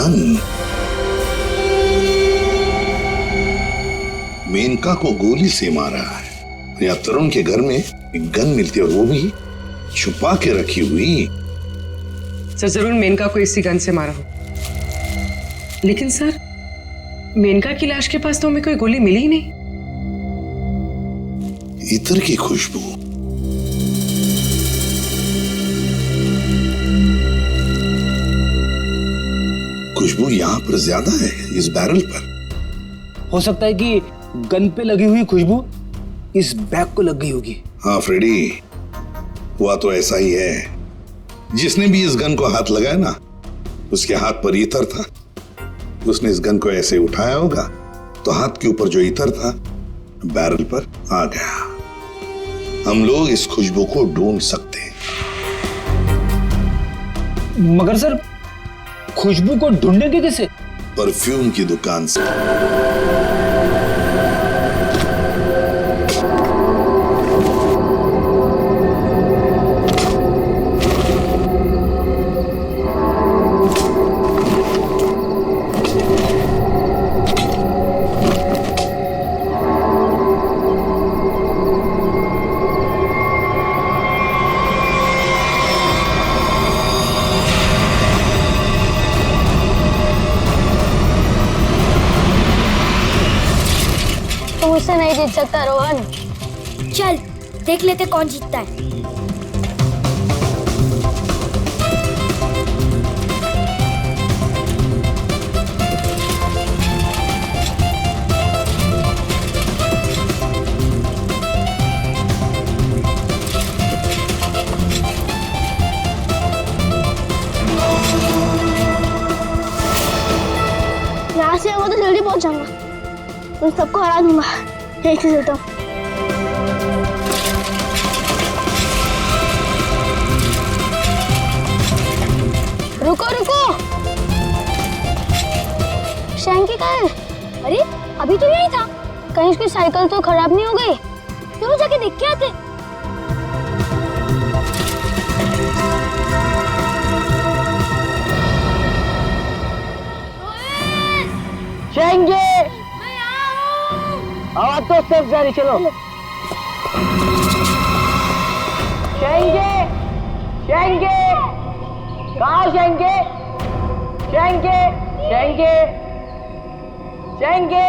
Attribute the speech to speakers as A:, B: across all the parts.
A: Gun. Maneka को गोली से मारा है या तरुण के घर में एक गन मिलती है और वो भी छुपा के रखी हुई।
B: सर जरूर मेनका को इसी गन से मारा हो, लेकिन सर मेनका की लाश के पास तो हमें कोई गोली मिली ही नहीं।
A: इत्र की खुशबू, खुशबू यहाँ पर ज्यादा है इस बैरल पर।
C: हो सकता है कि गन पे लगी हुई खुशबू इस बैग को लग गई होगी।
A: हाँ फ्रेडी, हुआ तो ऐसा ही है। जिसने भी इस गन को हाथ लगाया ना, उसके हाथ पर इत्र था। उसने इस गन को ऐसे उठाया होगा तो हाथ के ऊपर जो इत्र था बैरल पर आ गया। हम लोग इस खुशबू को ढूंढ सकते हैं।
C: मगर सर खुशबू को ढूंढेंगे कैसे?
A: परफ्यूम की दुकान से।
D: मुझसे नहीं जीत सकता रोहन।
E: चल देख लेते कौन जीतता है।
D: यहाँ से वो तो जल्दी पहुंच जाऊंगा, उन सबको हरा दूंगा। एक से चलता हूँ। रुको रुको, शैंकी कहाँ है?
E: अरे अभी तो यही था।
D: कहीं उसकी साइकिल तो खराब नहीं हो गई?
E: क्यों जाके देख के आते।
C: शेंगे आवाज तो सिर्फ जारी, चलो। शेंगे शेंगे कहाँ? शेंगे शेंगे शेंगे शेंगे।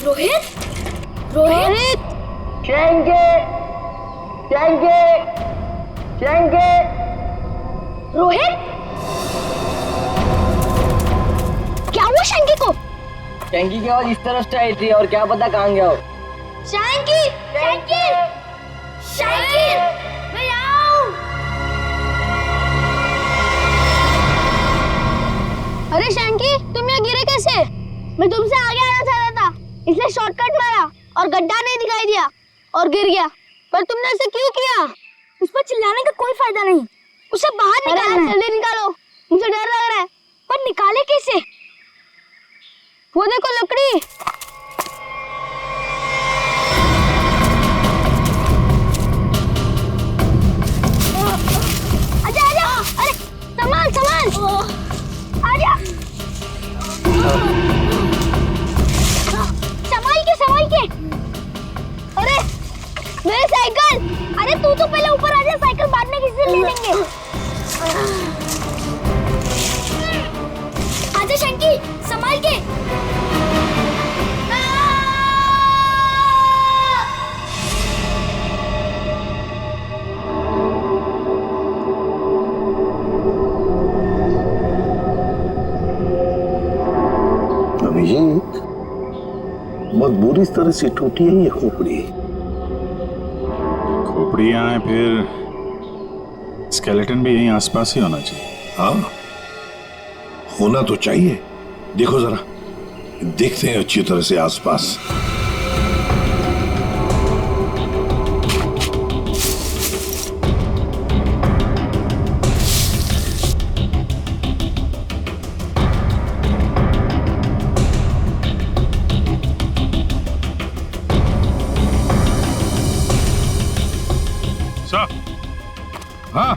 E: रोहित रोहित
C: शेंगे शेंगे शेंगे।
E: रोहित क्या हुआ शैंकी को?
C: शेंगी की आवाज इस तरफ से आई थी और क्या पता कहाँ गया हो।
E: शैंकी शैंकी शैंकी मैं आऊं।
D: अरे शैंकी, तुम यहाँ गिरे कैसे? मैं तुमसे आगे आना चाहता था, इसलिए शॉर्टकट मारा और गड्ढा नहीं दिखाई दिया और गिर गया। पर तुमने ऐसे क्यों किया?
E: उस पर चिल्लाने का कोई फायदा नहीं, उसे बाहर निकालो।
D: जल्दी निकालो, मुझे डर लग रहा है।
E: पर निकाले कैसे?
D: वो देखो लकड़ी।
E: आजा आजा।
D: अरे सामान सामान,
E: आजा। संभाल के।
D: अरे मेरी साइकिल।
E: अरे तू तो पहले ऊपर आ जा, साइकिल बाद में किसी से ले लेंगे। आजा शंकी, संभाल के।
A: अभिषेक, बहुत बुरी तरह से टूटी है ये खोपड़ी।
F: खोपड़ी यहाँ है, फिर स्केलेटन भी यहीं आसपास ही होना चाहिए।
A: हाँ, होना तो चाहिए। देखो जरा, देखते हैं अच्छी तरह से आसपास।
F: सर, हाँ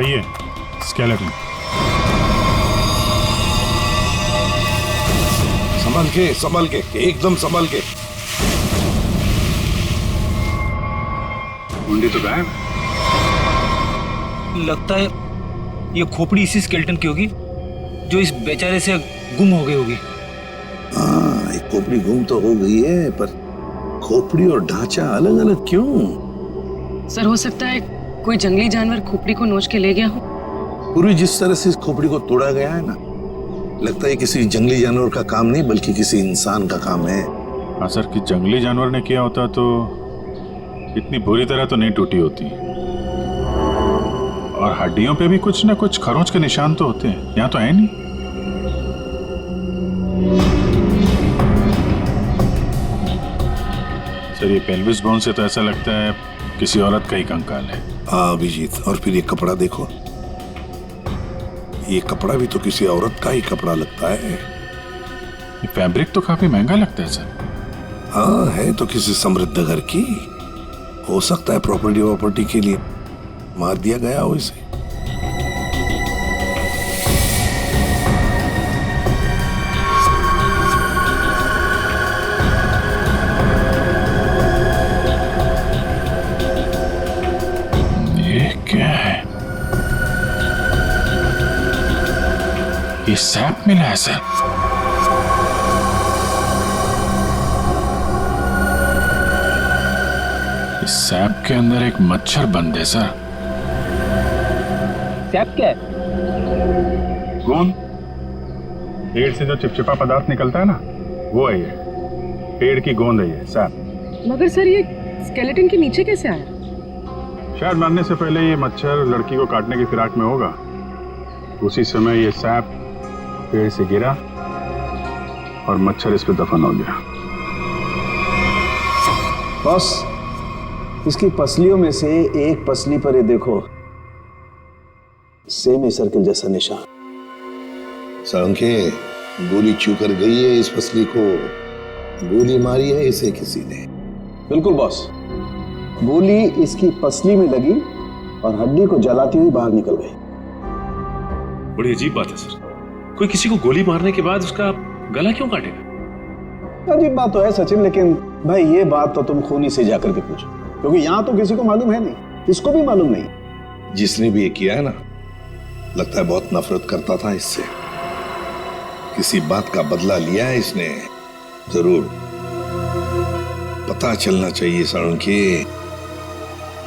F: सही है, स्केलेटन।
A: संभल के एकदम संभल के।
F: मुंडी तो गायब।
C: लगता है ये खोपड़ी इसी स्केलेटन की होगी जो इस बेचारे से गुम हो गई होगी।
A: हाँ, एक खोपड़ी गुम तो हो गई है, पर खोपड़ी और ढांचा अलग अलग क्यों?
B: सर हो सकता है कोई जंगली जानवर खोपड़ी को नोच के ले गया हो।
A: पूरी जिस तरह से इस खोपड़ी को तोड़ा गया है ना, लगता है किसी जंगली जानवर का काम नहीं बल्कि किसी इंसान का काम है।
F: हाँ सर, कि जंगली जानवर ने किया होता तो इतनी बुरी तरह तो नहीं टूटी होती। और हड्डियों पे भी कुछ ना कुछ खरोंच के निशान तो होते हैं, यहाँ तो है नहीं। सर, ये पेल्विस बोन से तो ऐसा लगता है किसी औरत का ही कंकाल है।
A: हाँ अभिजीत, और फिर ये कपड़ा देखो, ये कपड़ा भी तो किसी औरत का ही कपड़ा लगता है।
F: ये फैब्रिक तो काफी महंगा लगता है सर।
A: हाँ, है तो किसी समृद्ध घर की, हो सकता है प्रॉपर्टी के लिए मार दिया गया हो इसे।
F: ये क्या है? ये सैप मिला है सर। इस सैप के अंदर एक मच्छर बंद है सर।
C: सैप क्या है?
F: गोंद। पेड़ से जो चिपचिपा पदार्थ निकलता है ना, वो है ये। पेड़ की गोंद है ये सैप।
B: मगर सर ये स्केलेटन के नीचे कैसे आया?
F: शायद मरने से पहले ये मच्छर लड़की को काटने की फिराक में होगा। उसी समय ये सैप पेड़ से गिरा और मच्छर इस पे दफन हो गया।
C: बॉस, इसकी पसलियों में से एक पसली पर ये देखो, सेमी सर्किल जैसा निशान।
A: सांखे, गोली छू कर गई है इस पसली को, गोली मारी है इसे किसी ने।
C: बिल्कुल बॉस, गोली इसकी पसली में लगी और हड्डी को जलाती हुई बाहर निकल गई।
G: बड़ी अजीब बात है सर, कोई किसी को गोली मारने के बाद उसका गला क्यों काटेगा?
C: अजीब बात तो है सचिन, लेकिन भाई ये बात तो तुम खूनी से जाकर के पूछो, क्योंकि यहाँ तो किसी को मालूम है नहीं, इसको भी मालूम नहीं।
A: जिसने भी ये किया है ना, लगता है बहुत नफरत करता था इससे। किसी बात का बदला लिया है इसने जरूर। पता चलना चाहिए साळुंखे,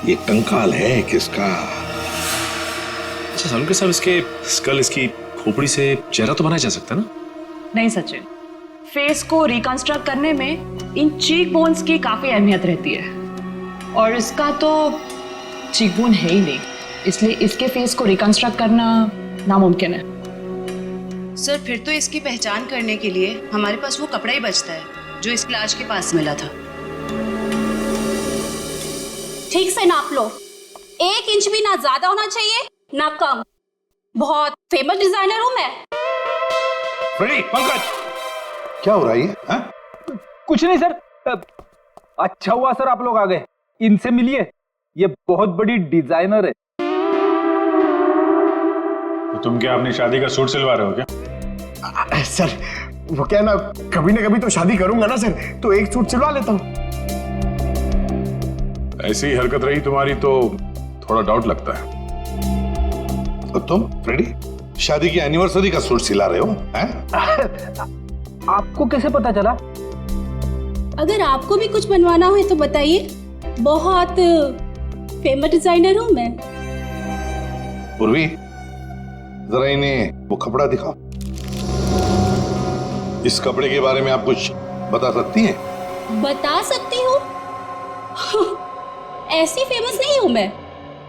A: ये कंकाल है किसका।
G: अच्छा सालुंखे साहब, इसके स्कल, इसकी खोपड़ी से चेहरा तो बनाया जा सकता है ना?
H: नहीं सचिन, फेस को रिकंस्ट्रक्ट करने में इन चीक बोन्स की काफी अहमियत रहती है, और इसका तो चीक बोन है ही नहीं, इसलिए इसके फेस को रिकंस्ट्रक्ट करना नामुमकिन है।
I: सर, फिर तो इसकी पहचान करने के लिए हमारे पास वो कपड़ा ही बचता है जो इस लाश के पास मिला था।
E: ठीक से नाप लो, 1 इंच भी ना ज्यादा होना चाहिए ना कम। बहुत फेमस डिजाइनर हूं मैं।
F: फ्रेडी, पंकज,
A: क्या हो रहा है ये?
C: कुछ नहीं सर, अच्छा हुआ सर आप लोग आ गए, इनसे मिलिए, ये बहुत बड़ी डिजाइनर है।
F: तो तुम क्या अपनी शादी का सूट सिलवा रहे हो क्या?
J: सर वो क्या ना कभी तो शादी करूंगा ना सर, तो एक सूट सिलवा लेता हूँ।
F: ऐसी ही हरकत रही तुम्हारी तो थोड़ा डाउट लगता है।
A: और तुम फ्रेडी, शादी की एनिवर्सरी का सूट सिला रहे हो हैं?
C: आपको कैसे पता चला?
E: अगर आपको भी कुछ बनवाना हो तो बताइए, बहुत फेमस डिजाइनर हूं मैं।
A: पूर्वी, जरा इन्हें वो कपड़ा दिखाओ। इस कपड़े के बारे में आप कुछ बता सकती हैं?
E: बता सकती हूँ? ऐसी फेमस नहीं हूं मैं,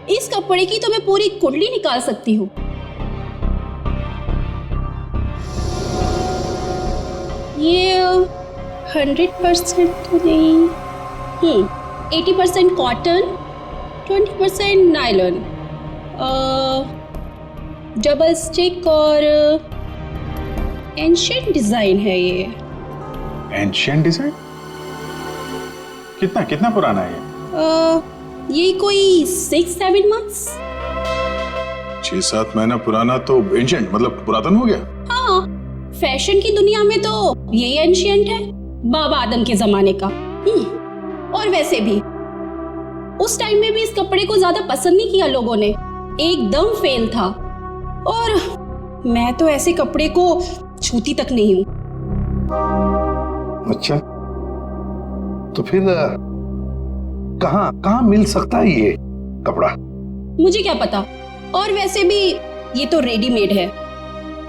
E: इस कपड़े की तो मैं पूरी कुंडली निकाल सकती हूँ। ये 100% तो नहीं, 80% कॉटन, 20% नायलॉन, डबल स्टिक और एंशिएंट डिजाइन है ये।
F: Ancient design? कितना पुराना है ये?
E: ये कोई 6-7 मंथ्स।
F: 6-7 महीना पुराना तो एंशिएंट मतलब पुरातन हो गया।
E: हाँ, फैशन की दुनिया में तो ये एंशिएंट है, बाबा आदम के जमाने का। और वैसे भी उस टाइम में भी इस कपड़े को ज्यादा पसंद नहीं किया लोगों ने, एकदम फेल था। और मैं तो ऐसे कपड़े को छूती तक नहीं हूँ।
A: अच्छा, तो फिर कहाँ मिल सकता है ये कपड़ा?
E: मुझे क्या पता, और वैसे भी ये तो रेडीमेड है,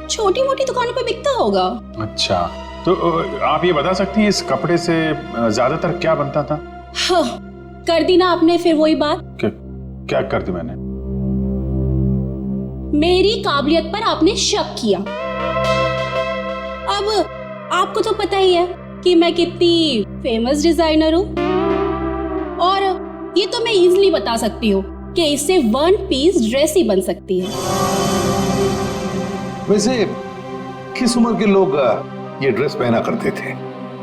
E: छोटी मोटी दुकानों पे बिकता होगा।
F: अच्छा, तो आप ये बता सकती हैं इस कपड़े से ज्यादातर क्या बनता था?
E: हाँ, कर दी ना आपने फिर वही बात।
F: क्या कर दी मैंने?
E: मेरी काबिलियत पर आपने शक किया। अब आपको तो पता ही है कि मैं कितनी फेमस डिजाइनर हूँ, और ये तो मैं इजीली बता सकती हूँ कि इससे 1 पीस ड्रेस ही बन सकती है।
A: वैसे किस उम्र के लोग ये ड्रेस पहना करते थे?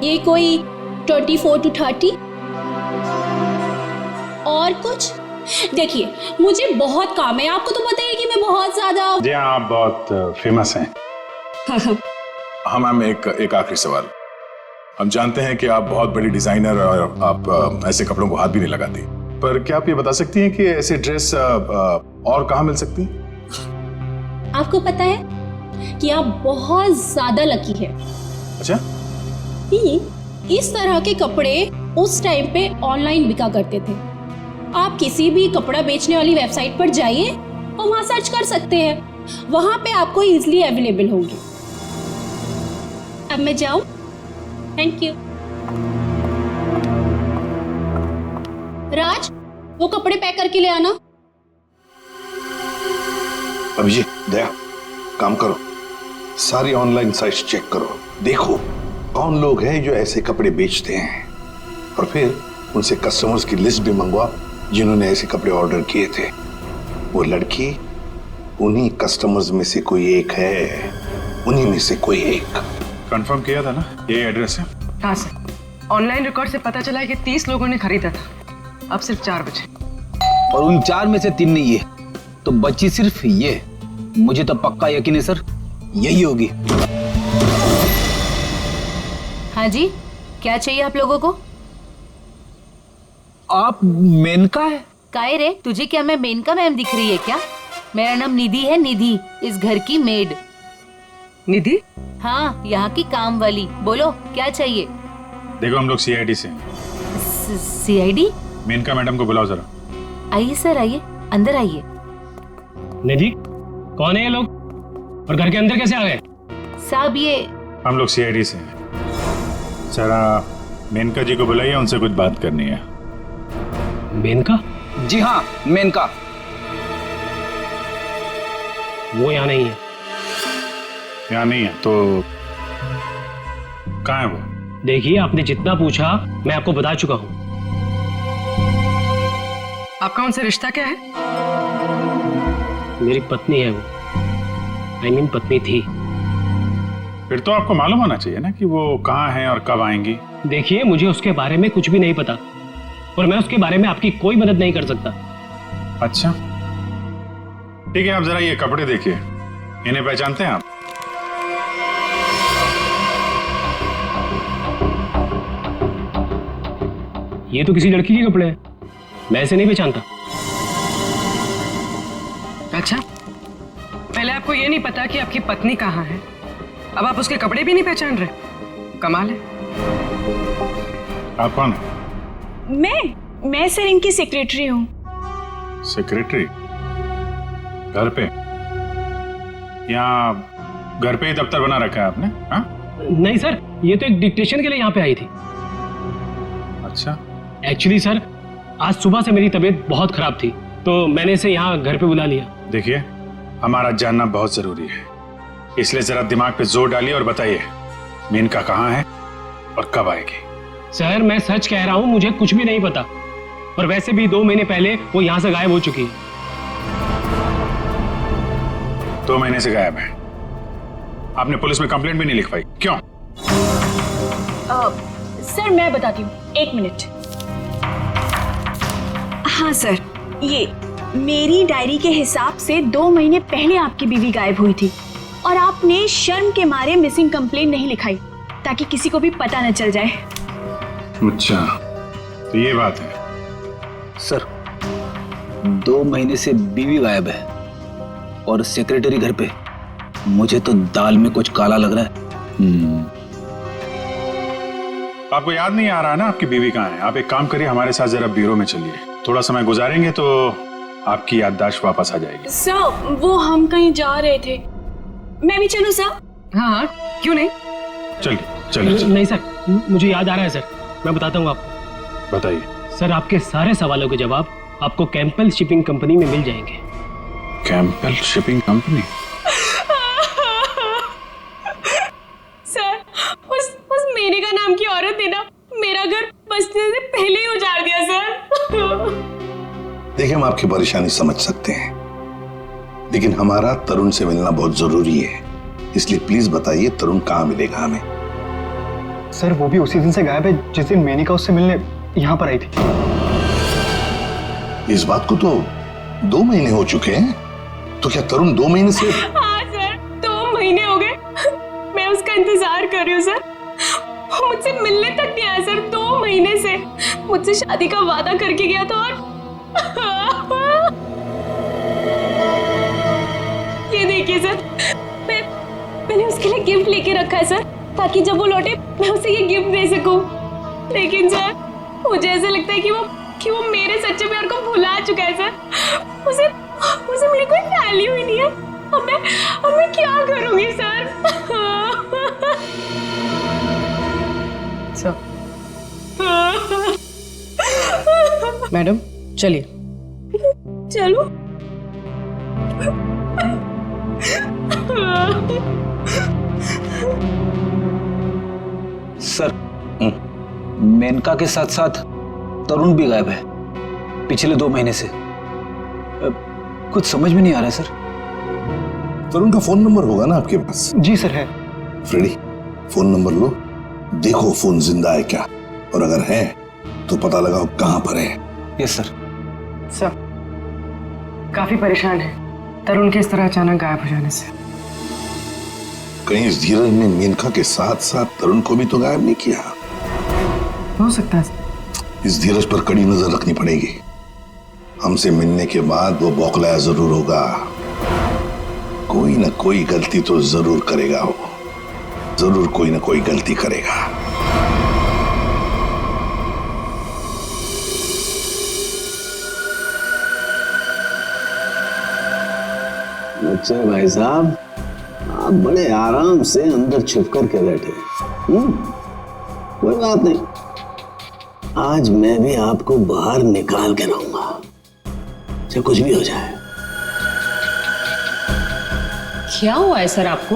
E: ये कोई 24 to 30। और कुछ देखिए, मुझे बहुत काम है, आपको तो पता है कि मैं बहुत ज्यादा।
F: जी हाँ, आप बहुत फेमस हैं। हाँ मैम, एक आखिरी सवाल। हम जानते हैं कि आप बहुत बड़ी डिजाइनर और आप ऐसे कपड़ों को हाथ भी नहीं लगाती, पर क्या आप ये बता सकती हैं कि ऐसी ड्रेस और कहाँ मिल सकती है?
E: आपको पता है कि आप बहुत ज्यादा लकी है।
F: अच्छा,
E: इस तरह के कपड़े उस टाइम पे ऑनलाइन बिका करते थे। आप किसी भी कपड़ा बेचने वाली वेबसाइट पर जाइए और वहां सर्च कर सकते हैं, वहां पे आपको इजीली अवेलेबल होंगे। अब मैं जाऊं? Thank you. राज, वो कपड़े पैक करके ले आना।
A: अभिजीत, दया, काम करो, सारी ऑनलाइन साइट्स चेक करो, देखो कौन लोग हैं जो ऐसे कपड़े बेचते हैं, और फिर उनसे कस्टमर्स की लिस्ट भी मंगवाओ जिन्होंने ऐसे कपड़े ऑर्डर किए थे। वो लड़की उन्हीं कस्टमर्स में से कोई एक है, उन्हीं में से कोई एक।
F: कंफर्म किया था ना, ये एड्रेस है?
B: हाँ सर, ऑनलाइन रिकॉर्ड से पता चला है कि 30 लोगों ने खरीदा था, अब सिर्फ 4 बचे।
C: और उन 4 में से 3 नहीं है, तो बची सिर्फ ये। मुझे तो पक्का यकीन है सर, यही होगी।
K: हाँ जी, क्या चाहिए आप लोगों को?
C: आप मेनका है?
K: काहे रे, तुझे क्या मैं मेनका मैम दिख रही है क्या? मेरा नाम निधि है, निधि, इस घर की मेड।
B: निधि?
K: हाँ, यहाँ की काम वाली। बोलो क्या चाहिए?
F: देखो, हम लोग सीआईडी से।
K: सीआईडी?
F: मेनका मैडम को बुलाओ जरा।
K: आइए सर, आइए, अंदर आइए।
L: निधि, कौन है ये लोग और घर के अंदर कैसे आ गए?
K: साहब, ये
F: हम लोग सीआईडी से हैं। जरा मेनका जी को बुलाइए, उनसे कुछ बात करनी है।
L: मेनका?
C: जी हाँ, मेनका।
L: वो यहाँ नहीं है।
F: यहाँ नहीं है तो कहाँ है वो?
L: देखिए, आपने जितना पूछा मैं आपको बता चुका हूँ।
B: आपका उनसे रिश्ता क्या है?
L: मेरी पत्नी है वो, I mean पत्नी थी।
F: फिर तो आपको मालूम होना चाहिए ना कि वो कहाँ है और कब आएंगी।
L: देखिए, मुझे उसके बारे में कुछ भी नहीं पता, और मैं उसके बारे में आपकी कोई मदद नहीं कर सकता।
F: अच्छा, ठीक है, आप जरा ये कपड़े देखिए, इन्हें पहचानते हैं आप?
L: ये तो किसी लड़की के कपड़े हैं, मैं इसे नहीं पहचानता।
B: अच्छा, पहले आपको ये नहीं पता कि आपकी पत्नी कहाँ है, अब आप उसके कपड़े भी नहीं पहचान रहे? कमाल है।
F: आप कौन है?
H: मैं सर इनकी सेक्रेटरी हूँ।
F: सेक्रेटरी? घर पे? यहाँ घर पे ही दफ्तर बना रखा है आपने? हाँ?
L: नहीं सर, ये तो एक डिक्टेशन के लिए यहाँ पे आई थी।
F: अच्छा।
L: एक्चुअली सर, आज सुबह से मेरी तबीयत बहुत खराब थी, तो मैंने इसे यहाँ घर पे बुला लिया।
F: देखिए, हमारा जानना बहुत जरूरी है, इसलिए जरा दिमाग पे जोर डालिए और बताइए मेनका कहाँ है और कब आएगी।
L: सर, मैं सच कह रहा हूँ, मुझे कुछ भी नहीं पता, और वैसे भी 2 महीने पहले वो यहाँ से गायब हो चुकी है।
F: 2 महीने से गायब है? आपने पुलिस में कंप्लेंट भी नहीं लिखवाई, क्यों?
H: सर मैं बताती हूँ, 1 मिनट। हाँ सर, ये मेरी डायरी के हिसाब से 2 महीने पहले आपकी बीवी गायब हुई थी और आपने शर्म के मारे मिसिंग कंप्लेंट नहीं लिखाई ताकि किसी को भी पता न चल जाए।
F: अच्छा, तो ये बात है।
M: सर 2 महीने से बीवी गायब है और सेक्रेटरी घर पे। मुझे तो दाल में कुछ काला लग रहा है।
F: आपको याद नहीं आ रहा ना आपकी बीवी कहाँ है? आप एक काम करिए, हमारे साथ जरा ब्यूरो में चलिए। थोड़ा समय गुजारेंगे तो आपकी याददाश्त वापस आ जाएगी।
H: सर वो हम कहीं जा रहे थे, मैं भी चलूं सर?
B: हाँ, क्यों नहीं?
F: चलिए।
L: नहीं सर, मुझे याद आ रहा है सर, मैं बताता हूँ आपको।
F: बताइए।
L: सर आपके सारे सवालों के जवाब आपको कैंपबेल शिपिंग कंपनी में मिल जाएंगे।
F: Campbell shipping company?
E: सर उस मेरे का नाम की औरत ने ना मेरा घर बसने से पहले ही उजाड़ दिया सर।
A: देखिए, हम आपकी परेशानी समझ सकते हैं, लेकिन हमारा तरुण से मिलना बहुत जरूरी है, इसलिए प्लीज बताइए तरुण कहाँ मिलेगा हमें?
N: सर वो भी उसी दिन से गायब है जिस दिन मेनिका उससे मिलने यहाँ पर आई थी।
A: इस बात को तो 2 महीने हो चुके हैं, तो क्या तरुण 2 महीने से?
E: हाँ सर, 2 महीने हो गए, मैं उसका इंतजार कर रही हूँ सर। वो मुझसे मिलने तक नहीं आया सर 2 महीने से। मुझसे शादी का वादा करके गया था और ये देखिए सर, मैंने उसके लिए गिफ्ट लेके रखा है सर, ताकि जब वो लौटे मैं उसे ये गिफ्ट दे सकूं। लेकिन सर मुझे ऐसा लगता है कि वो मेरे सच्चे प्यार को भुला चुका है सर। उसे मेरी कोई वैल्यू ही नहीं है। अब मैं क्या करूंगी सर?
B: मैडम चलिए।
E: चलो।
M: सर मेनका के साथ साथ तरुण भी गायब है पिछले 2 महीने से। कुछ समझ में नहीं आ रहा है सर।
A: तरुण का फोन नंबर होगा ना आपके पास?
N: जी सर है।
A: फ्रेडी, फोन नंबर लो, देखो फोन जिंदा है क्या, और अगर है तो पता लगाओ कहां पर है।
M: Yes sir.
B: सर काफी परेशान है तरुण के इस तरह अचानक गायब हो जाने से।
A: कहीं इस धीरज ने मेनका के साथ साथ तरुण को भी तो गायब नहीं किया?
B: हो सकता है।
A: इस धीरज पर कड़ी नजर रखनी पड़ेगी। हमसे मिलने के बाद वो बौखलाया जरूर होगा, कोई ना कोई गलती तो जरूर करेगा, वो जरूर कोई ना कोई गलती करेगा।
O: अच्छा भाई साहब, आप बड़े आराम से अंदर छुप कर के बैठे। कोई बात नहीं, आज मैं भी आपको बाहर निकाल के रहूंगा, चाहे कुछ भी हो जाए।
H: क्या हुआ है सर आपको?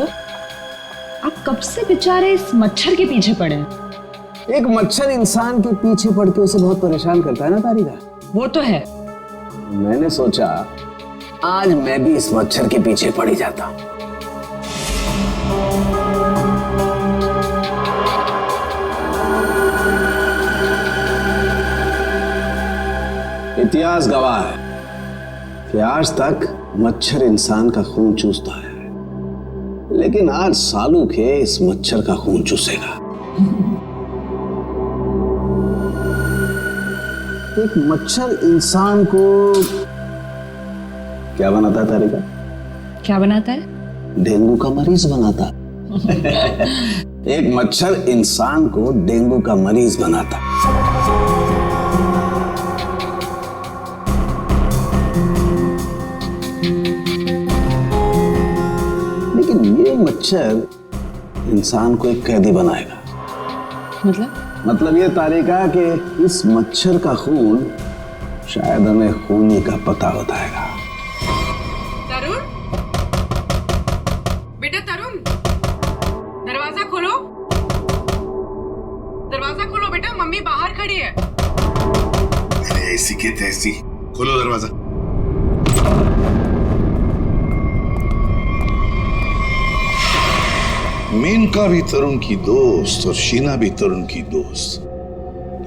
H: आप कब से बेचारे इस मच्छर के पीछे पड़े हैं?
O: एक मच्छर इंसान के पीछे पड़ के उसे बहुत परेशान करता है ना तारिका।
H: वो तो है।
O: मैंने सोचा आज मैं भी इस मच्छर के पीछे पड़ ही जाता। इतिहास गवाह है कि आज तक मच्छर इंसान का खून चूसता है, लेकिन आज सालू के इस मच्छर का खून चूसेगा। एक मच्छर इंसान को क्या बनाता है तारिका?
H: क्या बनाता है?
O: डेंगू का मरीज बनाता। एक मच्छर इंसान को डेंगू का मरीज बनाता। लेकिन ये मच्छर इंसान को एक कैदी बनाएगा। मतलब ये तारिका कि इस मच्छर का खून शायद हमें खूनी का पता बताएगा।
B: तरुण, बेटा तरुण, दरवाजा खोलो, दरवाजा खोलो बेटा, मम्मी बाहर खड़ी है।
A: अरे ऐसी के तैसी, खोलो दरवाजा। मेनका भी तरुण की दोस्त और शीना भी तरुण की दोस्त,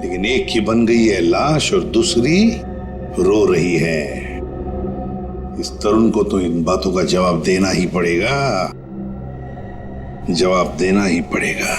A: लेकिन एक की बन गई है लाश और दूसरी रो रही है। इस तरुण को तो इन बातों का जवाब देना ही पड़ेगा, जवाब देना ही पड़ेगा।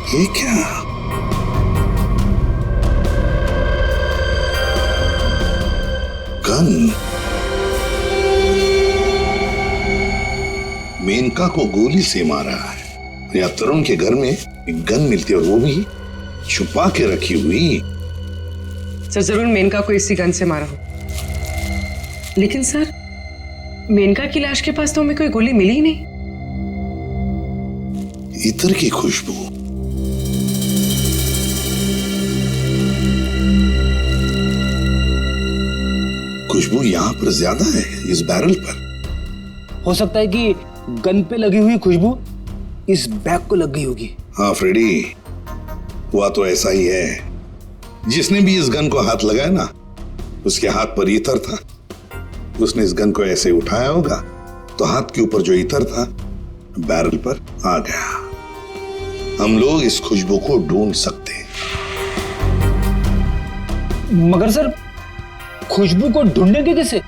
A: ये क्या? गन। मेनका को गोली से मारा है या तरुण के घर में एक गन मिलती है और वो भी छुपा के रखी हुई।
B: सर जरूर मेनका को इसी गन से मारा हो, लेकिन सर मेनका की लाश के पास तो हमें कोई गोली मिली ही नहीं।
A: इत्र की खुशबू। खुशबू यहां पर ज्यादा है इस बैरल पर।
M: हो सकता है कि गन पे लगी हुई खुशबू इस बैग को लग गई होगी।
A: हाँ फ्रेडी, हुआ तो ऐसा ही है। जिसने भी इस गन को हाथ लगाया ना, उसके हाथ पर इत्र था। उसने इस गन को ऐसे उठाया होगा तो हाथ के ऊपर जो इत्र था बैरल पर आ गया। हम लोग इस खुशबू को ढूंढ सकते हैं।
M: मगर सर खुशबू को ढूंढेंगे कैसे?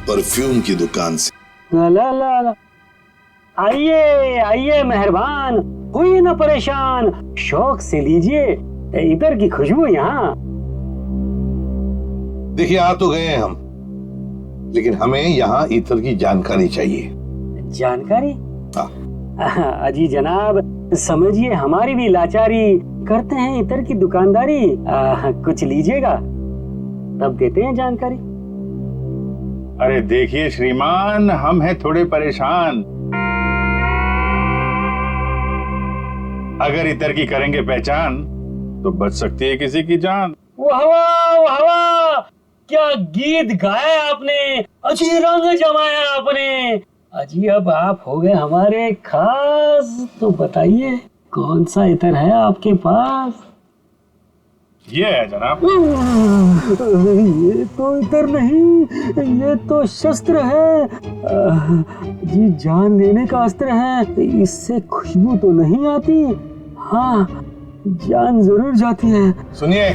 A: परफ्यूम की दुकान से।
L: ला ला ला ला। आइए आइए मेहरबान, हुई ना परेशान, शौक से लीजिए इधर की खुशबू यहाँ।
A: देखिए आ तो गए हम, लेकिन हमें यहाँ इत्र की जानकारी चाहिए।
L: जानकारी?
A: हाँ।
L: अजी जनाब, समझिए हमारी भी लाचारी, करते हैं इत्र की दुकानदारी। कुछ लीजिएगा तब देते हैं जानकारी।
F: अरे देखिए श्रीमान, हम हैं थोड़े परेशान। अगर इतर की करेंगे पहचान तो बच सकती है किसी की जान।
L: वाह वाह वाह, क्या गीत गाया आपने, अजी रंग जमाया आपने। अजी अब आप हो गए हमारे खास, तो बताइए कौन सा इतर है आपके पास?
F: ये है जनाब।
L: ये तो इतर नहीं, ये तो शस्त्र है जी, जान लेने का अस्त्र है। इससे खुशबू तो नहीं आती, हाँ जान जरूर जाती है।
A: सुनिए,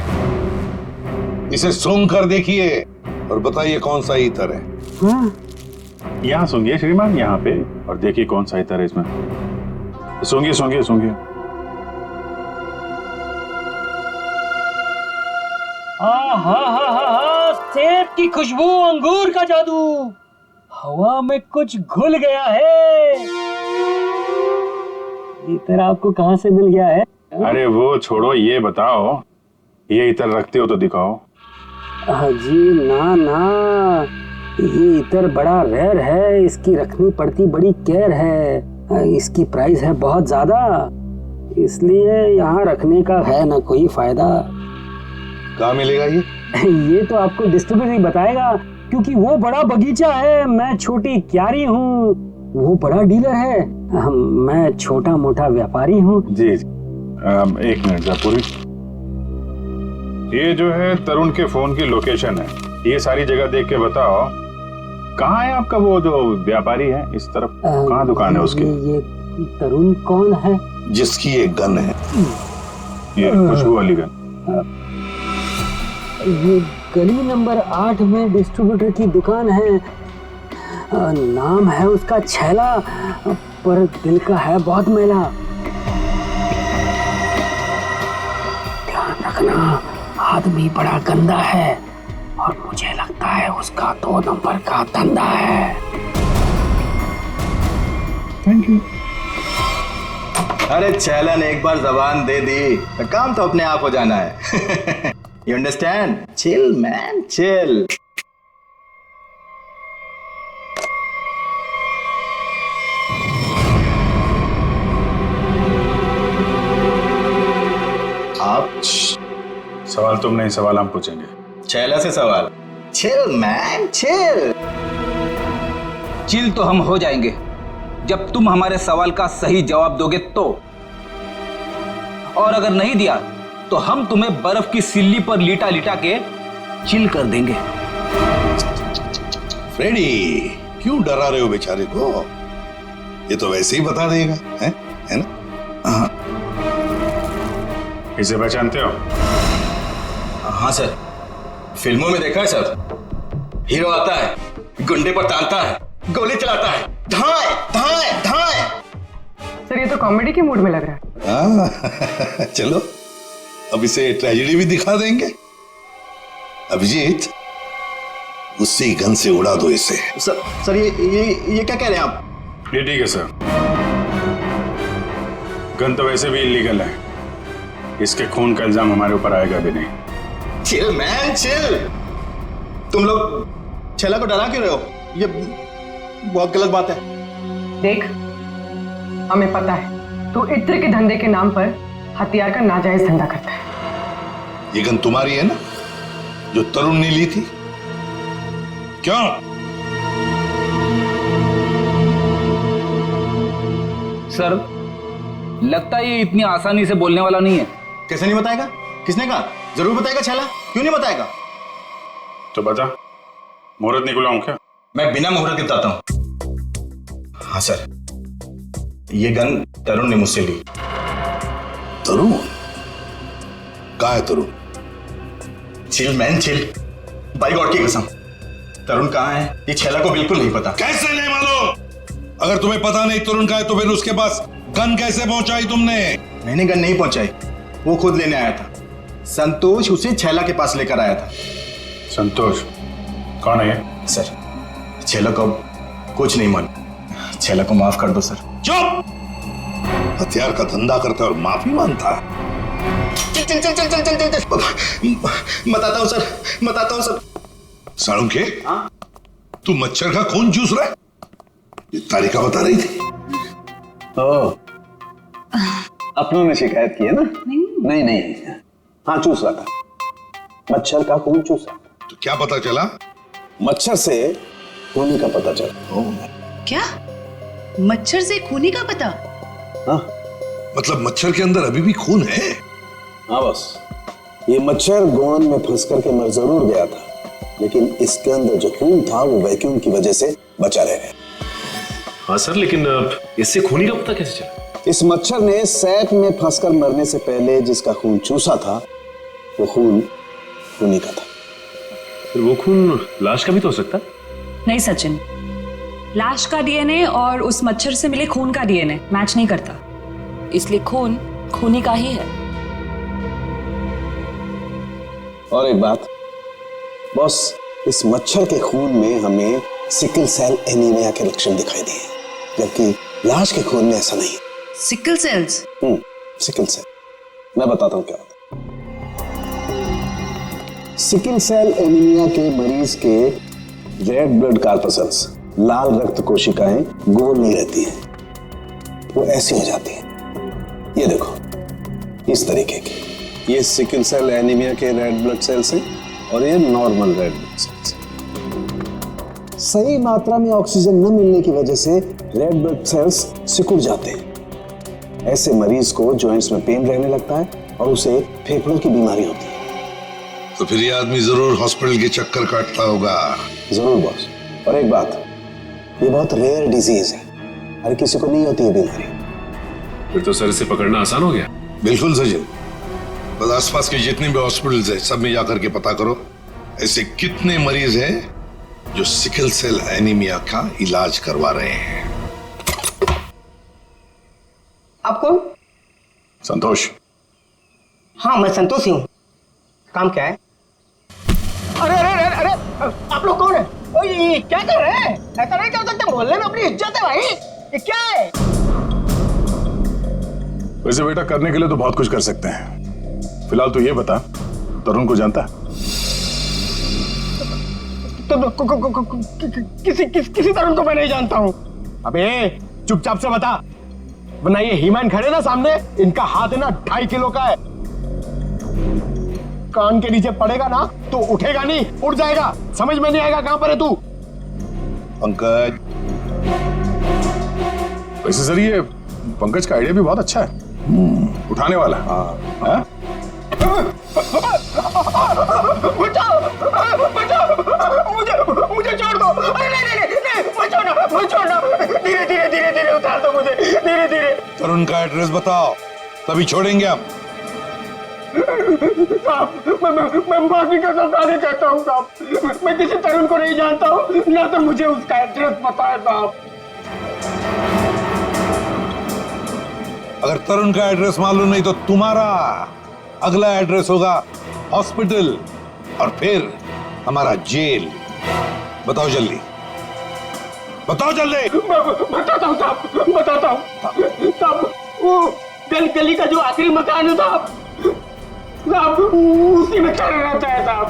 A: इसे सूंघ कर देखिए और बताइए कौन सा इतर है।
L: हाँ?
F: यहाँ सूंघिए श्रीमान, यहाँ पे, और देखिए कौन सा इतर है इसमें। सूंघिए सूंघिए सूंघिए।
L: सेब की खुशबू, अंगूर का जादू, हवा में कुछ घुल गया है। इतर आपको कहाँ से मिल गया है?
F: अरे वो छोड़ो, ये बताओ ये इतर रखते हो तो दिखाओ।
L: जी ना ना, ये इतर बड़ा रेयर है, इसकी रखनी पड़ती बड़ी केयर है। इसकी प्राइस है बहुत ज्यादा, इसलिए यहाँ रखने का है ना कोई फायदा।
A: कहाँ मिलेगा ये?
L: ये तो आपको डिस्ट्रीब्यूटर ही बताएगा, क्योंकि वो बड़ा बगीचा है, मैं छोटी क्यारी हूँ, वो बड़ा डीलर है, मैं छोटा मोटा व्यापारी हूँ।
F: जी एक मिनट जयपुरी, ये जो है तरुण के फोन की लोकेशन है, ये सारी जगह देख के बताओ कहाँ है आपका वो जो व्यापारी है इस तरफ, कहाँ दुकान है उसकी?
L: ये तरुण कौन है?
A: जिसकी एक गन है,
F: ये खुशबू वाली गन।
L: ये गली नंबर 8 में डिस्ट्रीब्यूटर की दुकान है, नाम है उसका छैला, पर दिल का है बहुत मैला। ध्यान रखना, आदमी बड़ा गंदा है और मुझे लगता है उसका 2 नंबर का धंधा है।
F: Thank you.
P: अरे छैला ने एक बार जबान दे दी तो काम तो अपने आप हो जाना है। You understand? Chill, man, chill.
F: आप सवाल हाँ, तुम नहीं, सवाल हम पूछेंगे।
P: छैला से सवाल। Chill man chill.
M: चिल तो हम हो जाएंगे जब तुम हमारे सवाल का सही जवाब दोगे तो, और अगर नहीं दिया तो हम तुम्हें बर्फ की सिल्ली पर लिटा लिटा के चिल कर देंगे।
A: फ्रेडी, क्यों डरा रहे हो बेचारे को? ये तो वैसे ही बता देगा, है ना?
P: हाँ।
F: इसे पहचानते हो?
P: हाँ सर, फिल्मों में देखा है सर। हीरो आता है, गुंडे पर तानता है, गोली चलाता है, धाए धाए धाए।
B: सर ये तो कॉमेडी के मूड में लग रहा है।
A: चलो अब इसे ट्रेजेडी भी दिखा देंगे। अभिजीत, उसी गन से उड़ा दो इसे।
P: सर ये क्या कह रहे हैं आप?
F: ये ठीक है सर, गन तो वैसे भी इलीगल है, इसके खून का इल्जाम हमारे ऊपर आएगा भी नहीं।
P: Chill man chill. तुम लोग छैला को डरा क्यों रहे हो? ये बहुत गलत बात है।
B: देख, हमें पता है तू इत्र के धंधे के नाम पर हथियार का नाजायज धंधा करता है।
A: ये गन तुम्हारी है ना, जो तरुण ने ली थी? क्यों?
M: सर, लगता है ये इतनी आसानी से बोलने वाला नहीं है।
P: कैसे नहीं बताएगा? किसने कहा? जरूर बताएगा छैला, क्यों नहीं बताएगा?
F: तो बता, मुहूर्त निकलाऊं क्या?
P: मैं बिना मुहूर्त के बताता हूं। हाँ सर, ये गन तरुण ने मुझसे ली।
A: तरुण? कहाँ है Tarun?
P: Chill man chill, by God की कसम, तरुण कहाँ है ये छैला को बिल्कुल नहीं पता।
A: कैसे नहीं मालूम? अगर तुम्हें पता नहीं तरुण कहाँ है तो फिर उसके पास गन कैसे पहुंचाई तुमने?
P: मैंने गन नहीं पहुंचाई, वो खुद लेने आया था। संतोष उसे छैला के पास लेकर आया था।
F: संतोष कौन है ये?
P: सर, छैला को कुछ नहीं मालूम। छैला को माफ कर दो सर।
A: चुप! हथियार का धंधा करता है और माफी मांगता है।
P: चल चल चल चल चल चल चल। बताता हूँ सर, बताता हूँ सर।
A: साळुंखे, तू मच्छर का खून चूस रहा है? ये तारिका बता रही थी।
O: अपनों ने शिकायत की है ना? नहीं, हाँ चूस रहा था, मच्छर का खून चूस रहा था।
A: तो क्या पता चला?
O: मच्छर से खूनी का पता चला।
I: क्या? मच्छर से खूनी का पता?
O: हाँ,
A: मतलब मच्छर के अंदर अभी भी खून है?
O: हाँ बस, ये मच्छर गोंद में फंस करके मर जरूर गया था, लेकिन इसके अंदर जो खून था वो वैक्यूम की वजह से बचा रह गया।
G: हाँ सर, लेकिन इससे खूनी का पता कैसे चला?
O: इस मच्छर ने सैक में फंसकर मरने से पहले जिसका खून चूसा था वो खून खूनी का था।
G: फिर वो खून लाश का भी तो हो सकता?
H: नहीं सचिन, लाश का डीएनए और उस मच्छर से मिले खून का डीएनए मैच नहीं करता, इसलिए खून खूनी का ही है।
O: और एक बात बॉस, इस मच्छर के खून में हमें सिकल सेल एनीमिया के लक्षण दिखाई दिए, जबकि लाश के खून में ऐसा नहीं है।
I: Sickle sales?
O: सिकल सेल, मैं बताता हूँ क्या होता है। सिकल सेल एनीमिया के मरीज के रेड ब्लड कार्पसेल्स, लाल रक्त कोशिकाएं गोल नहीं रहती हैं, वो ऐसी हो जाती हैं। ये देखो, इस तरीके की। ये सिकल सेल एनीमिया के रेड ब्लड सेल्स हैं और ये नॉर्मल रेड ब्लड सेल्स हैं। सही मात्रा में ऑक्सीजन न मिलने की वजह से रेड ब्लड सेल्स सिकुड़ जाते हैं। ऐसे मरीज को जॉइंट्स में पेन रहने लगता है और उसे फेफड़ों की बीमारी होती है।
A: तो फिर ये आदमी जरूर हॉस्पिटल के चक्कर काटता होगा।
O: जरूर बॉस। और एक बात, ये बहुत रेयर डिजीज है, हर किसी को नहीं होती है बीमारी।
G: फिर तो सर इसे पकड़ना आसान हो गया।
A: बिल्कुल सचिन, बस आसपास के जितने भी हॉस्पिटल्स हैं सब में जाकर के पता करो ऐसे कितने मरीज हैं जो सिकल सेल एनीमिया का इलाज करवा रहे हैं।
Q: आप कौन?
F: संतोष।
Q: हाँ मैं संतोष ही हूँ। काम क्या है? अरे अरे अरे अरे, आप लोग कौन है? ओ ये क्या कर रहे हैं? ऐसा नहीं कर सकते, मोहल्ले में अपनी इज्जत है भाई। ये क्या है?
F: वैसे बेटा करने के लिए तो बहुत कुछ कर सकते हैं। फिलहाल तो ये बता, तरुण को जानता है?
Q: किसी तरुण को मैं नहीं जानता हूँ। अबे चुपचाप से बता, वरना ये हीमैन खड़े ना सामने, इनका हाथ है ना 2.5 किलो का है।
J: कान के नीचे पड़ेगा ना तो उठेगा नहीं, उठ जाएगा। समझ में नहीं आएगा कहां पर है तू।
A: पंकज,
F: वैसे सर ये पंकज का आइडिया भी बहुत अच्छा है, उठाने वाला। हाँ
Q: बचाओ बचाओ, मुझे छोड़ दो। अरे नहीं, मत छोड़ना। धीरे उतार दो मुझे, धीरे।
A: तरुण का एड्रेस बताओ, तभी छोड़ेंगे हम।
Q: साहब, मैं माफी का सवाल करता हूँ साहब। मैं किसी तरुण को नहीं जानता हूँ, ना तो मुझे उसका एड्रेस पता है साहब।
A: अगर तरुण का एड्रेस मालूम नहीं तो तुम्हारा अगला एड्रेस होगा हॉस्पिटल और फिर हमारा जेल। बताओ जल्दी, बताओ जल्दी।
Q: बताता हूँ साहब। वो गली का जो आखिरी मकान है साहब, उसी में चल रहता है साहब।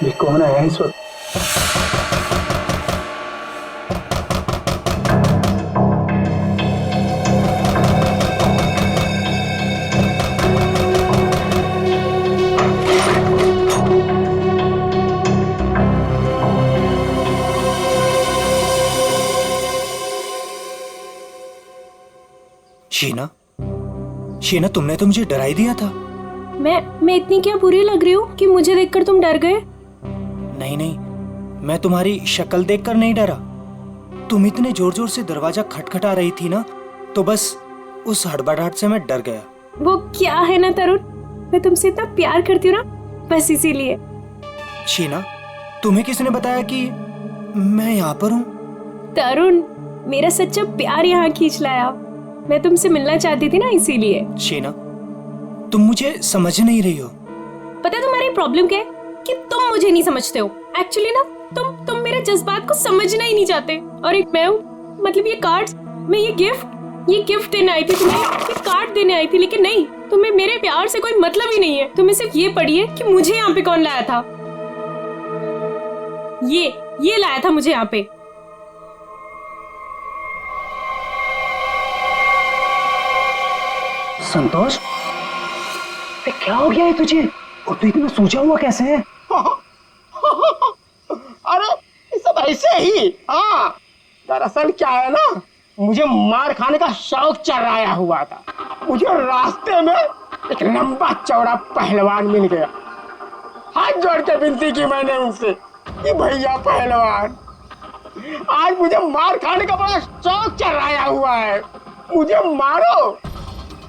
L: ये कौन आया इस वक्त?
R: शीना, तुमने तो मुझे डरा ही दिया था।
E: मैं इतनी क्या बुरी लग रही हूँ कि मुझे देखकर तुम डर गए?
R: नहीं, मैं तुम्हारी शक्ल देखकर नहीं डरा। तुम इतने जोर जोर से दरवाजा खटखटा रही थी ना, तो बस उस हड़बड़ाहट से मैं डर गया।
E: वो क्या है ना तरुण, मैं तुमसे इतना प्यार करती हूँ ना, बस इसीलिए।
R: शीना, तुम्हें किसने बताया कि मैं यहाँ पर हूँ?
E: तरुण, मेरा सच्चा प्यार यहाँ खींच लाया। मैं तुमसे मिलना चाहती थी ना, इसीलिए।
R: शीना, तुम मुझे समझ नहीं रही हो।
E: पता है तुम्हारी प्रॉब्लम क्या है? कि तुम मुझे नहीं समझते हो। एक्चुअली ना तुम मेरे जज्बात को समझना ही नहीं चाहते। और एक मैं हूँ, मतलब ये कार्ड्स, मैं ये गिफ्ट देने आई थी तुम्हें, ये कार्ड देने आई थी, लेकिन नहीं, तुम्हें मेरे प्यार से कोई मतलब ही नहीं है। तुम्हें सिर्फ ये पड़ी है कि मुझे यहाँ पे कौन लाया था। ये लाया था मुझे यहाँ पे।
L: संतोष, क्या हो गया है तुझे? और तू इतना सोचा हुआ कैसे है?
Q: अरे ये सब ऐसे ही। हाँ, दरअसल क्या है ना, मुझे मार खाने का शौक चढ़ाया हुआ था। मुझे रास्ते में एक लंबा चौड़ा पहलवान मिल गया। हाथ जोड़ के विनती की मैंने उनसे कि भैया पहलवान, आज मुझे मार खाने का बड़ा शौक चढ़ाया हुआ है, मुझे मारो।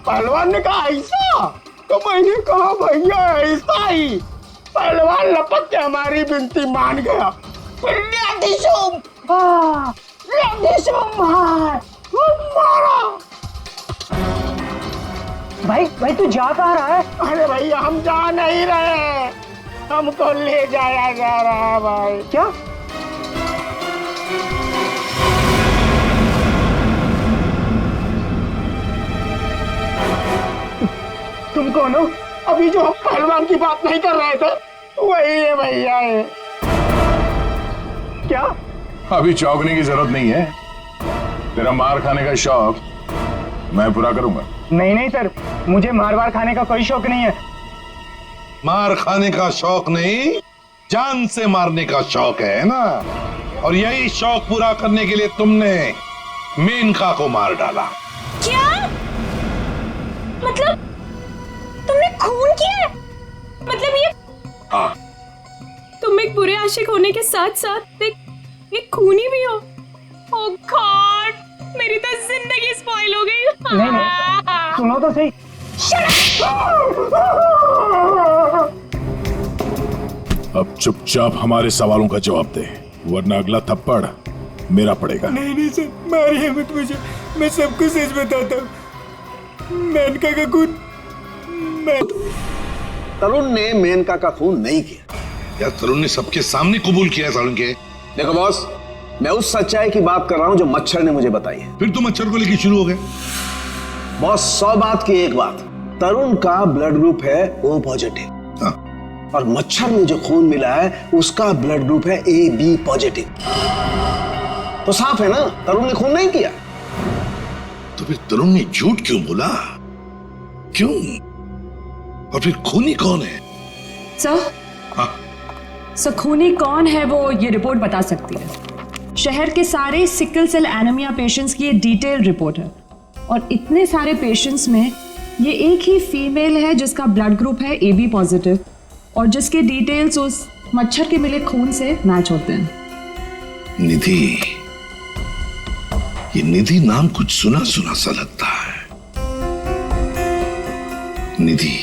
Q: पहलवान ने कहा ऐसा? तो मैंने कहा भैया ऐसा ही। पहलवान लपक के हमारी विनती मान गया। मारा।
L: भाई तू जा कहाँ रहा है?
Q: अरे भैया हम जा नहीं रहे, हमको ले जाया जा रहा है भाई।
L: क्या?
Q: तुम कौन हो? अभी जो हम पहलवान की बात नहीं कर रहे थे वही है भैया। है क्या?
F: अभी चौंकने की जरूरत नहीं है। तेरा मार खाने का शौक मैं पूरा करूंगा।
L: नहीं सर, मुझे मार खाने का कोई शौक नहीं है।
A: मार खाने का शौक नहीं, जान से मारने का शौक है ना। और यही शौक पूरा करने के लिए तुमने मेनका को मार डाला।
E: क्या? मतलब तुमने खून किया है? मतलब ये?
A: हाँ।
E: तुम एक बुरे आशिक होने के साथ साथ एक खूनी भी हो। ओह गॉड, मेरी तो जिंदगी स्पॉइल हो गई।
L: नहीं, सुनो तो सही।
F: अब चुपचाप हमारे सवालों का जवाब दे, वरना अगला थप्पड़ मेरा पड़ेगा।
R: नहीं सर, मारिए मत मुझे, मैं सबको सच बताता हूँ। मेनका का खून
O: तरुण ने मेनका का खून नहीं किया।
A: यार तरुण ने सबके सामने कबूल किया तरुण के।
O: देखो बॉस, मैं उस सच्चाई की बात कर रहा हूं जो मच्छर ने मुझे बताई है।
A: फिर तो मच्छर को लेके शुरू हो गए।
O: बॉस 100 बात की एक बात, तरुण का ब्लड ग्रुप है O पॉजिटिव। और मच्छर में जो खून मिला है उसका ब्लड ग्रुप है AB पॉजिटिव। तो साफ है ना, तरुण ने खून नहीं किया।
A: तो फिर तरुण ने झूठ क्यों बोला? क्यों? और फिर खूनी कौन है?
H: सर खूनी कौन है वो ये रिपोर्ट बता सकती है। शहर के सारे सिकल सेल एनीमिया पेशेंट्स की ये डिटेल रिपोर्ट है और इतने सारे पेशेंट्स में ये एक ही फीमेल है जिसका ब्लड ग्रुप है AB पॉजिटिव और जिसके डिटेल्स उस मच्छर के मिले खून से मैच होते हैं।
A: निधि, ये निधि नाम कुछ सुना सुना सा लगता है। निधि,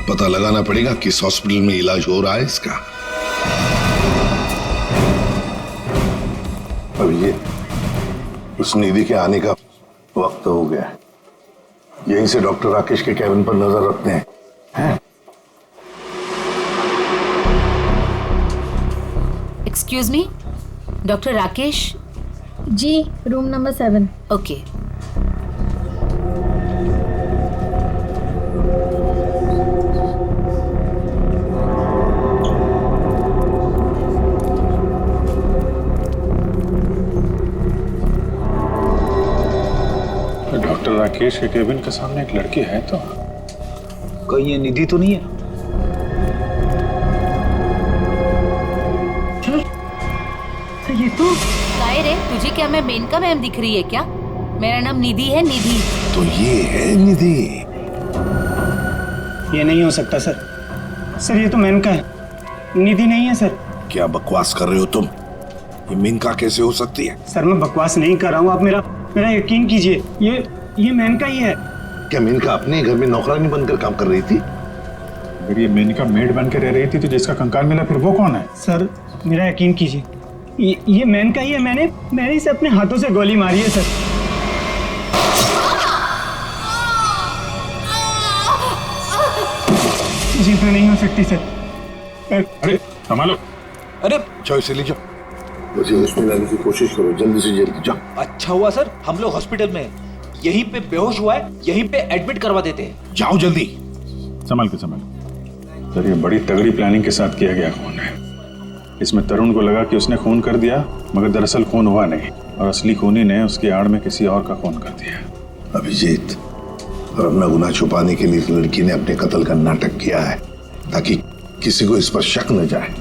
A: पता लगाना पड़ेगा किस हॉस्पिटल में इलाज हो रहा है इसका। अब ये उस निधि के आने का वक्त हो गया। यहीं से डॉक्टर राकेश के कैबिन पर नजर रखते हैं, हैं?
K: Excuse me, doctor Rakesh?
D: जी, room number 7।
K: Okay.
F: Doctor Rakesh के केबिन के सामने एक लड़की है तो
M: कहीं ये निधि तो नहीं है?
K: ये तो काय रे, तुझे क्या मैं मेनका मैम दिख रही है क्या? मेरा नाम निधि है, निधि।
A: तो ये है निधि।
R: ये नहीं हो सकता सर। सर ये तो मेनका है, निधि नहीं है सर।
A: क्या बकवास कर रहे हो तुम? ये मेनका कैसे हो सकती है?
R: सर मैं बकवास नहीं कर रहा हूँ, आप मेरा यकीन कीजिए। ये मेनका ही है।
A: क्या मेनका अपने घर में नौकरानी बनकर काम कर रही थी?
F: अगर ये मेनका मेड बन के रह रही थी तो जिसका कंकाल मिला फिर वो कौन है?
R: सर मेरा यकीन कीजिए, ये मेनका ही है। मैंने इसे अपने हाथों से गोली मारी है सर। जी तो नहीं हो सकती सर।
F: अरे संभालो।
M: अरे
A: जाओ इसे ले जाओ, मुझे हॉस्पिटल लाने की कोशिश करो, जल्दी से जल्दी जाओ।
M: अच्छा हुआ सर हम लोग हॉस्पिटल में हैं। यहीं पे बेहोश हुआ है, यहीं पे एडमिट करवा देते हैं।
A: जाओ जल्दी।
F: संभाल के संभाल। सर ये बड़ी तगड़ी प्लानिंग के साथ किया गया खून है। इसमें तरुण को लगा कि उसने खून कर दिया, मगर दरअसल खून हुआ नहीं और असली खूनी ने उसकी आड़ में किसी और का खून कर दिया।
A: अभिजीत, और अपना गुनाह छुपाने के लिए इस लड़की ने अपने कत्ल का नाटक किया है ताकि किसी को इस पर शक न जाए।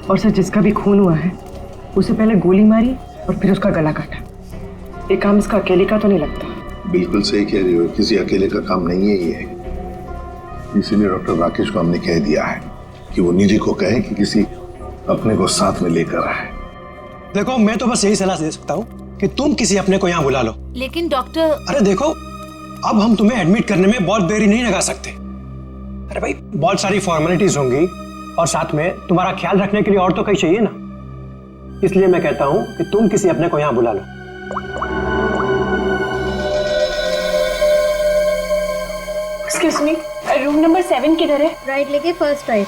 B: और सर जिसका भी खून हुआ है उसे पहले गोली मारी और फिर उसका गला काटा। ये काम इसका अकेले का तो नहीं लगता।
A: बिल्कुल सही कह रही हो, किसी अकेले का काम नहीं है ये। इसीलिए डॉक्टर राकेश को हमने कह दिया है कि वो निधि को कहे कि किसी अपने को साथ में लेकर आए।
N: देखो मैं तो बस यही सलाह दे सकता हूँ कि तुम किसी अपने को यहाँ बुला लो।
K: लेकिन डॉक्टर,
N: अरे देखो, अब हम तुम्हें एडमिट करने में बहुत देरी नहीं लगा सकते। अरे भाई बहुत सारी फॉर्मेलिटीज होंगी और साथ में तुम्हारा ख्याल रखने के लिए और तो कहीं चाहिए ना। इसलिए मैं कहता हूँ कि तुम किसी अपने को यहाँ बुला लो।
H: एक्सक्यूज मी, रूम नंबर 7 किधर है?
D: राइट लेके फर्स्ट राइट।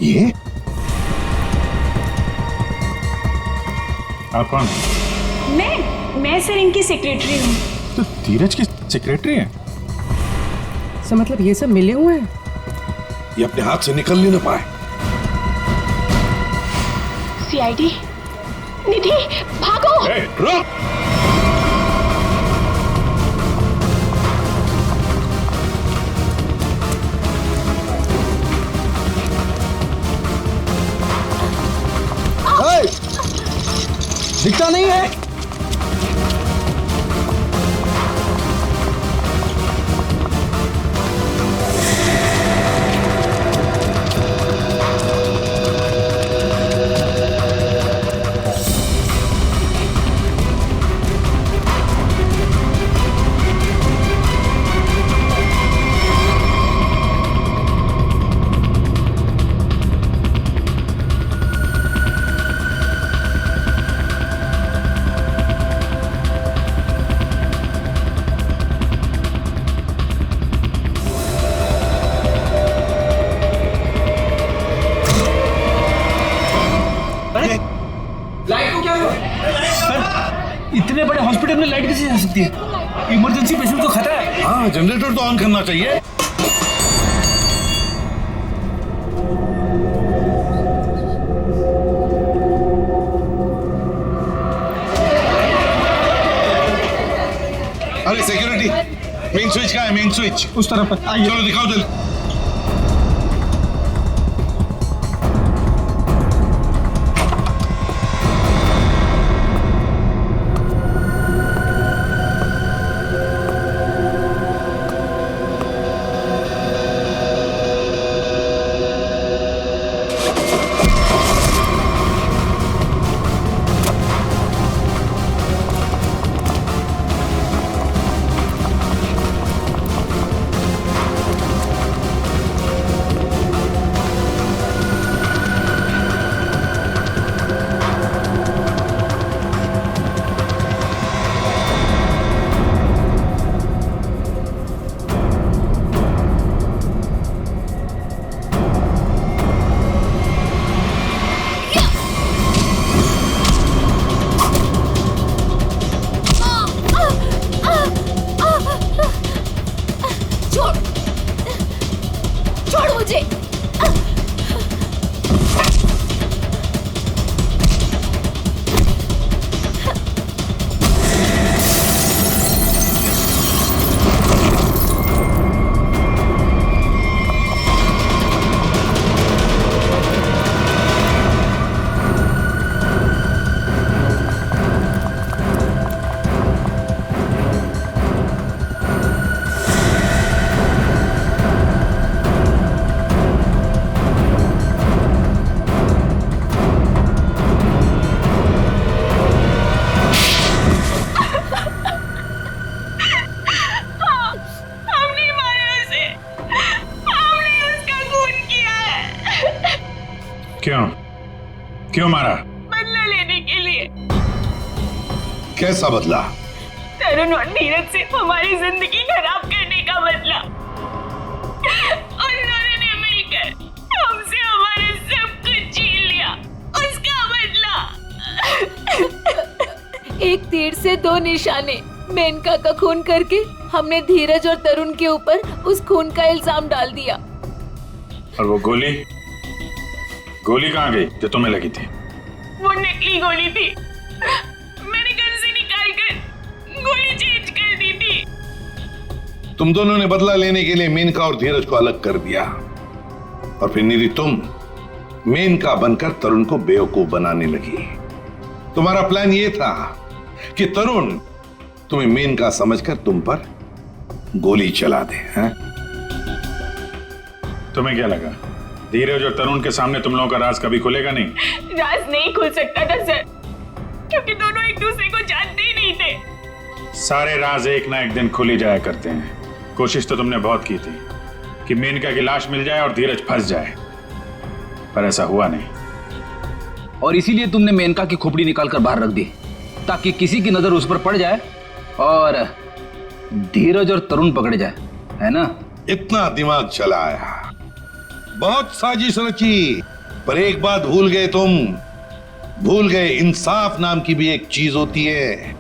A: ये
F: आप कौन?
H: मैं सर इनकी सेक्रेटरी हूँ।
F: तो धीरज की सेक्रेटरी है?
B: सर मतलब ये सब मिले हुए हैं?
A: ये अपने हाथ से निकल नहीं ना पाए।
H: CID, निधि भागो।
F: रुक।
N: दिखता नहीं है।
M: में लाइट कैसे जा सकती है? इमरजेंसी पेशेंट को खतरा है।
A: हाँ, जनरेटर तो ऑन करना चाहिए। अरे सिक्योरिटी, मेन स्विच कहाँ है? मेन स्विच
C: उस तरफ है। आइए।
A: चलो दिखाओ जल्दी।
F: क्यों मारा?
H: बदला लेने के लिए।
A: कैसा बदला?
H: तरुण और नीरज से हमारी जिंदगी खराब करने का बदला। और उन्होंने मिलकर हमसे हमारे सब कुछ छीन लिया, उसका बदला।
K: एक तीर से दो निशाने। मेनका का खून करके हमने धीरज और तरुण के ऊपर उस खून का इल्जाम डाल दिया।
F: और वो गोली कहाँ गई जो तुम्हें लगी थी?
H: वो नकली गोली थी, मैंने गन से निकालकर गोली चेंज कर दी थी।
A: तुम दोनों ने बदला लेने के लिए मेनका और धीरज को अलग कर दिया, और फिर निधि तुम मेनका बनकर तरुण को बेवकूफ बनाने लगी। तुम्हारा प्लान यह था कि तरुण तुम्हें मेनका समझकर तुम पर गोली चला दे। हैं?
F: तुम्हें क्या लगा धीरज और तरुण के सामने तुम लोगों का राज कभी खुलेगा नहीं?
H: राज नहीं खुल सकता था सर, क्योंकि दोनों एक दूसरे को जानते ही नहीं थे।
F: सारे राज एक ना एक दिन खुल ही जाया करते हैं। कोशिश तो तुमने बहुत की थी कि मेनका की लाश मिल जाए और धीरज फंस जाए, पर ऐसा हुआ नहीं।
M: और इसीलिए तुमने मेनका की खोपड़ी निकालकर बाहर रख दी, ताकि किसी की नजर उस पर पड़ जाए और धीरज और तरुण पकड़े जाए, है ना?
A: इतना दिमाग चलाया, बहुत साजिश रची, पर एक बात भूल गए तुम। भूल गए इंसाफ नाम की भी एक चीज होती है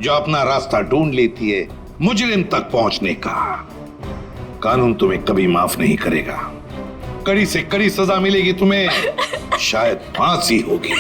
A: जो अपना रास्ता ढूंढ लेती है मुजरिम तक पहुंचने का। कानून तुम्हें कभी माफ नहीं करेगा, कड़ी से कड़ी सजा मिलेगी तुम्हें, शायद फांसी होगी।